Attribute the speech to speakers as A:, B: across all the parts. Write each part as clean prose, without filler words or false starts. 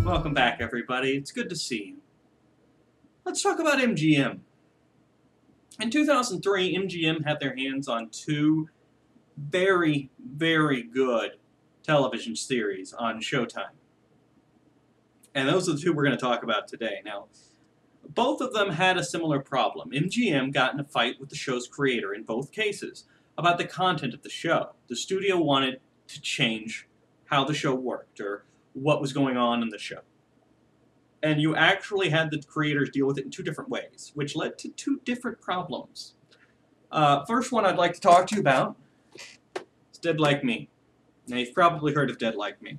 A: Welcome back, everybody. It's good to see you. Let's talk about MGM. In 2003, MGM had their hands on two very, very good television series on Showtime. And those are the two we're going to talk about today. Now, both of them had a similar problem. MGM got in a fight with the show's creator in both cases about the content of the show. The studio wanted to change how the show worked or what was going on in the show. And you actually had the creators deal with it in two different ways, which led to two different problems. First one I'd like to talk to you about is Dead Like Me. Now, you've probably heard of Dead Like Me.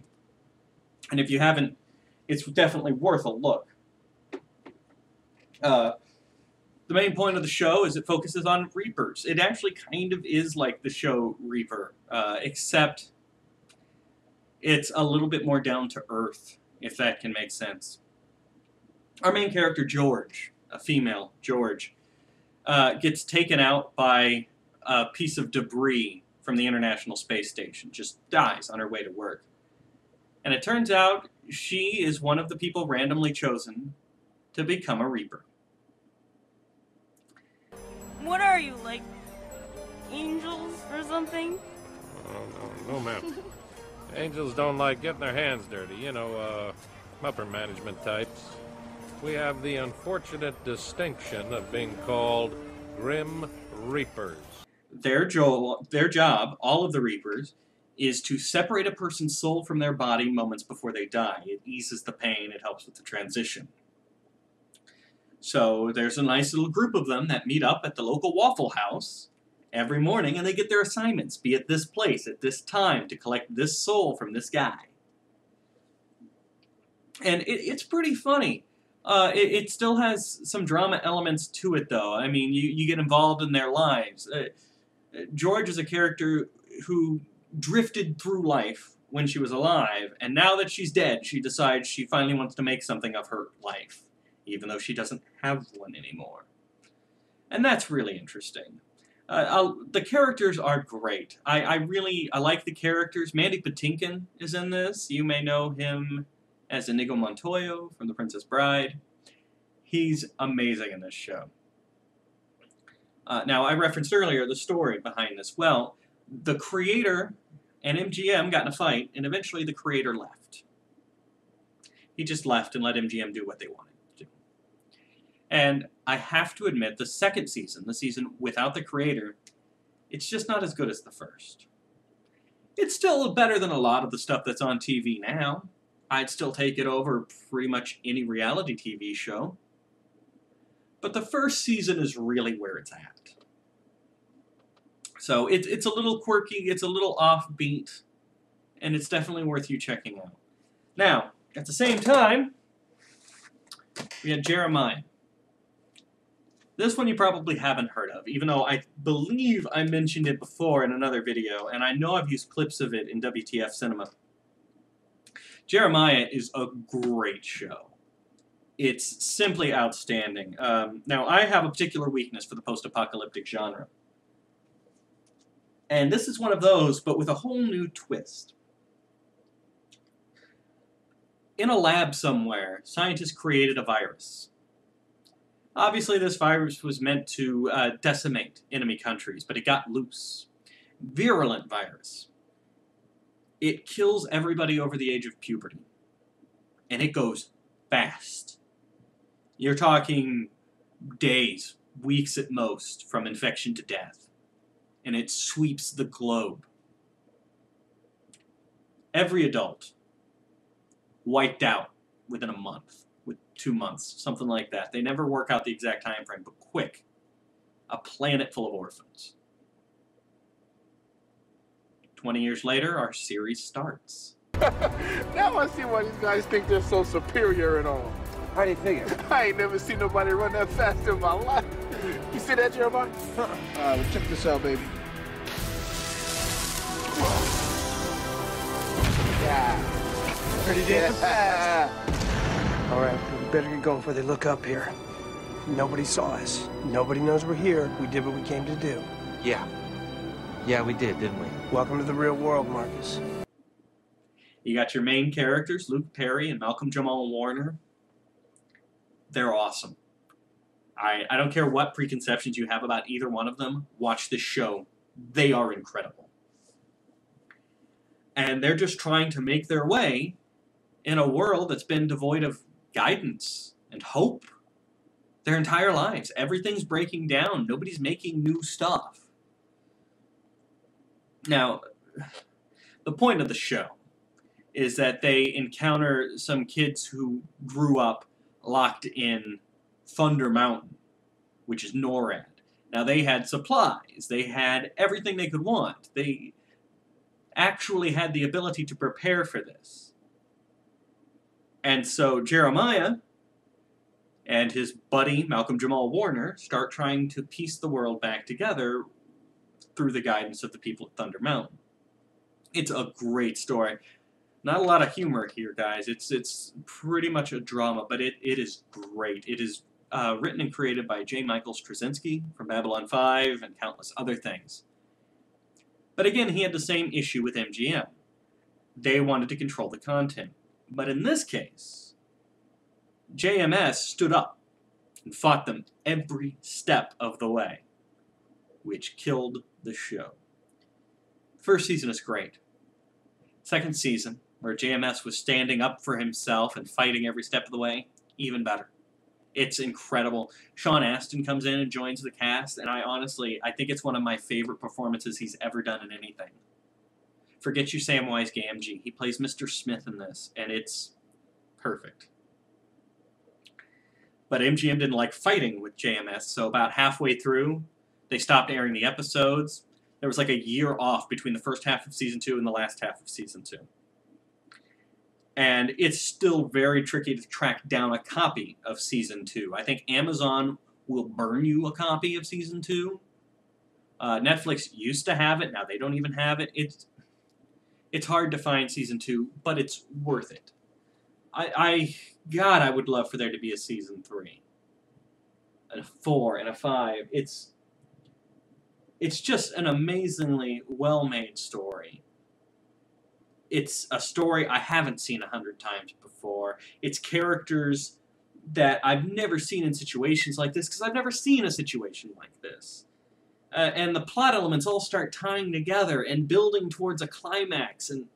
A: And if you haven't, it's definitely worth a look. The main point of the show is it focuses on Reapers. It actually kind of is like the show Reaper, except it's a little bit more down to earth, if that can make sense. Our main character, George, a female, George, gets taken out by a piece of debris from the International Space Station, just dies on her way to work. And it turns out she is one of the people randomly chosen to become a Reaper.
B: What are you, like, angels or something?
C: No, ma'am. Angels don't like getting their hands dirty, you know, upper management types. We have the unfortunate distinction of being called Grim Reapers.
A: Their job, all of the Reapers, is to separate a person's soul from their body moments before they die. It eases the pain, it helps with the transition. So there's a nice little group of them that meet up at the local Waffle House every morning, and they get their assignments, be at this place, at this time, to collect this soul from this guy. And it's pretty funny. It still has some drama elements to it, though. I mean, you get involved in their lives. George is a character who drifted through life when she was alive, and now that she's dead, she decides she finally wants to make something of her life, even though she doesn't have one anymore. And that's really interesting. The characters are great. I like the characters. Mandy Patinkin is in this. You may know him as Inigo Montoya from The Princess Bride. He's amazing in this show. Now, I referenced earlier the story behind this. Well, the creator and MGM got in a fight, and eventually the creator left. He just left and let MGM do what they wanted to do. And I have to admit, the second season, the season without the creator, it's just not as good as the first. It's still better than a lot of the stuff that's on TV now. I'd still take it over pretty much any reality TV show. But the first season is really where it's at. So it's a little quirky, it's a little offbeat, and it's definitely worth you checking out. Now, at the same time, we had Jeremiah. This one you probably haven't heard of, even though I believe I mentioned it before in another video, and I know I've used clips of it in WTF Cinema. Jeremiah is a great show. It's simply outstanding. Now, I have a particular weakness for the post-apocalyptic genre. And this is one of those, but with a whole new twist. In a lab somewhere, scientists created a virus. Obviously, this virus was meant to decimate enemy countries, but it got loose. Virulent virus. It kills everybody over the age of puberty. And it goes fast. You're talking days, weeks at most, from infection to death. And it sweeps the globe. Every adult wiped out within a month, with 2 months, something like that. They never work out the exact time frame, but quick. A planet full of orphans. 20 years later, our series starts.
D: Now I see why these guys think they're so superior and all.
E: How do you figure?
D: I ain't never seen nobody run that fast in my life. You see that, Jeremiah? Well, check this out, baby. Yeah.
E: Pretty damn fast. All right, we better get going before they look up here. Nobody saw us. Nobody knows we're here. We did what we came to do.
F: Yeah. Yeah, we did, didn't we?
E: Welcome to the real world, Marcus.
A: You got your main characters, Luke Perry and Malcolm Jamal Warner. They're awesome. I don't care what preconceptions you have about either one of them. Watch this show. They are incredible. And they're just trying to make their way in a world that's been devoid of guidance and hope their entire lives. Everything's breaking down. Nobody's making new stuff. Now, the point of the show is that they encounter some kids who grew up locked in Thunder Mountain, which is NORAD. Now, they had supplies. They had everything they could want. They actually had the ability to prepare for this. And so Jeremiah and his buddy, Malcolm Jamal Warner, start trying to piece the world back together through the guidance of the people at Thunder Mountain. It's a great story. Not a lot of humor here, guys. It's pretty much a drama, but it is great. It is written and created by J. Michael Straczynski from Babylon 5 and countless other things. But again, he had the same issue with MGM. They wanted to control the content. But in this case, JMS stood up and fought them every step of the way, which killed the show. First season is great. Second season, where JMS was standing up for himself and fighting every step of the way, even better. It's incredible. Sean Astin comes in and joins the cast, and I think it's one of my favorite performances he's ever done in anything. Forget you Samwise Gamgee. He plays Mr. Smith in this, and it's perfect. But MGM didn't like fighting with JMS, so about halfway through, they stopped airing the episodes. There was like a year off between the first half of Season 2 and the last half of Season 2. And it's still very tricky to track down a copy of Season 2. I think Amazon will burn you a copy of Season 2. Netflix used to have it. Now they don't even have it. It's hard to find Season 2, but it's worth it. God, I would love for there to be a Season 3. And a 4 and a 5. It's just an amazingly well-made story. It's a story I haven't seen 100 times before. It's characters that I've never seen in situations like this, because I've never seen a situation like this. And the plot elements all start tying together and building towards a climax. And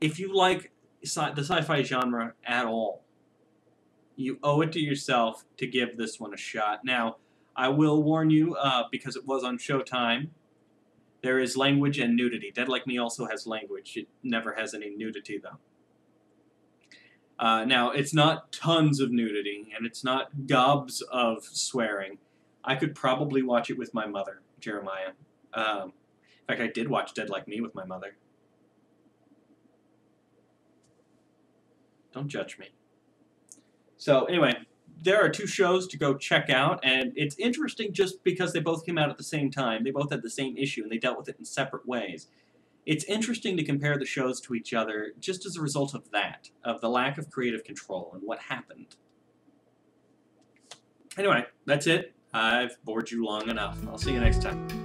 A: if you like the sci-fi genre at all, you owe it to yourself to give this one a shot. Now, I will warn you, because it was on Showtime, there is language and nudity. Dead Like Me also has language. It never has any nudity, though. Now, it's not tons of nudity, and it's not gobs of swearing. I could probably watch it with my mother, Jeremiah. In fact, I did watch Dead Like Me with my mother. Don't judge me. So, anyway, there are 2 shows to go check out, and it's interesting just because they both came out at the same time. They both had the same issue, and they dealt with it in separate ways. It's interesting to compare the shows to each other just as a result of that, of the lack of creative control and what happened. Anyway, that's it. I've bored you long enough. I'll see you next time.